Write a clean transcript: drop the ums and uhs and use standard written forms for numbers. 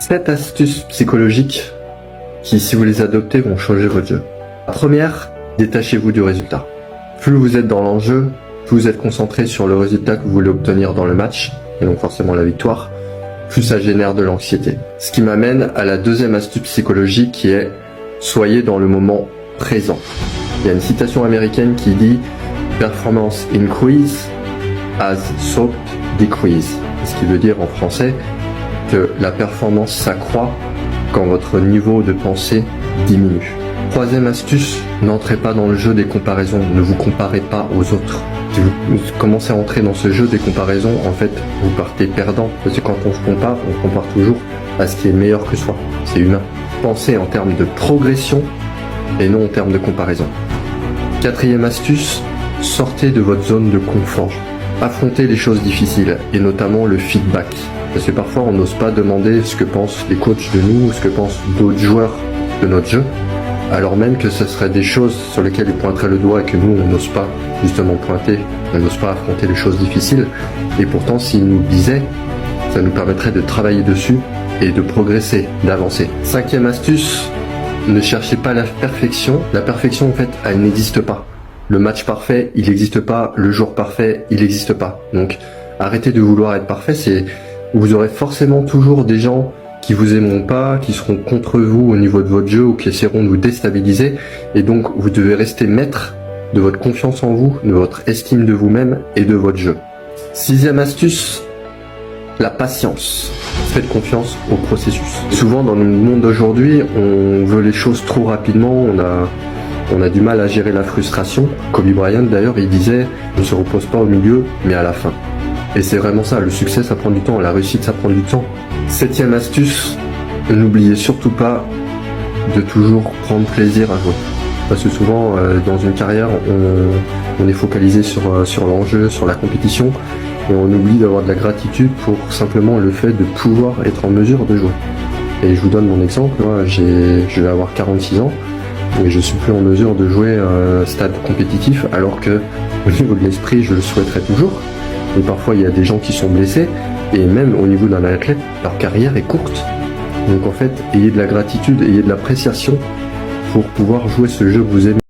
7 astuces psychologiques qui, si vous les adoptez, vont changer votre jeu. La première, détachez-vous du résultat. Plus vous êtes dans l'enjeu, plus vous êtes concentré sur le résultat que vous voulez obtenir dans le match, et donc forcément la victoire, plus ça génère de l'anxiété. Ce qui m'amène à la deuxième astuce psychologique qui est « Soyez dans le moment présent ». Il y a une citation américaine qui dit « Performance increase as thought decrease », ce qui veut dire en français que la performance s'accroît quand votre niveau de pensée diminue. Troisième astuce, n'entrez pas dans le jeu des comparaisons, ne vous comparez pas aux autres. Si vous commencez à entrer dans ce jeu des comparaisons, en fait, vous partez perdant. Parce que quand on se compare, on compare toujours à ce qui est meilleur que soi. C'est humain. Pensez en termes de progression et non en termes de comparaison. Quatrième astuce, sortez de votre zone de confort. Affrontez les choses difficiles et notamment le feedback. Parce que parfois on n'ose pas demander ce que pensent les coachs de nous ou ce que pensent d'autres joueurs de notre jeu, alors même que ce serait des choses sur lesquelles ils pointeraient le doigt et que nous on n'ose pas justement pointer, on n'ose pas affronter les choses difficiles. Et pourtant s'ils nous disaient, ça nous permettrait de travailler dessus et de progresser, d'avancer. Cinquième astuce, ne cherchez pas la perfection. La perfection en fait, elle n'existe pas. Le match parfait, il n'existe pas. Le jour parfait, il n'existe pas. Donc arrêtez de vouloir être parfait, vous aurez forcément toujours des gens qui vous aimeront pas, qui seront contre vous au niveau de votre jeu ou qui essaieront de vous déstabiliser. Et donc, vous devez rester maître de votre confiance en vous, de votre estime de vous-même et de votre jeu. Sixième astuce, la patience. Faites confiance au processus. Souvent, dans le monde d'aujourd'hui, on veut les choses trop rapidement, on a du mal à gérer la frustration. Kobe Bryant, d'ailleurs, il disait « Ne se repose pas au milieu, mais à la fin ». Et c'est vraiment ça, le succès ça prend du temps, la réussite ça prend du temps. Septième astuce, n'oubliez surtout pas de toujours prendre plaisir à jouer. Parce que souvent dans une carrière on est focalisé sur l'enjeu, sur la compétition, et on oublie d'avoir de la gratitude pour simplement le fait de pouvoir être en mesure de jouer. Et je vous donne mon exemple, moi je vais avoir 46 ans, et je suis plus en mesure de jouer stade compétitif, alors que au niveau de l'esprit je le souhaiterais toujours. Et parfois il y a des gens qui sont blessés, et même au niveau d'un athlète, leur carrière est courte. Donc en fait, ayez de la gratitude, ayez de l'appréciation pour pouvoir jouer ce jeu que vous aimez.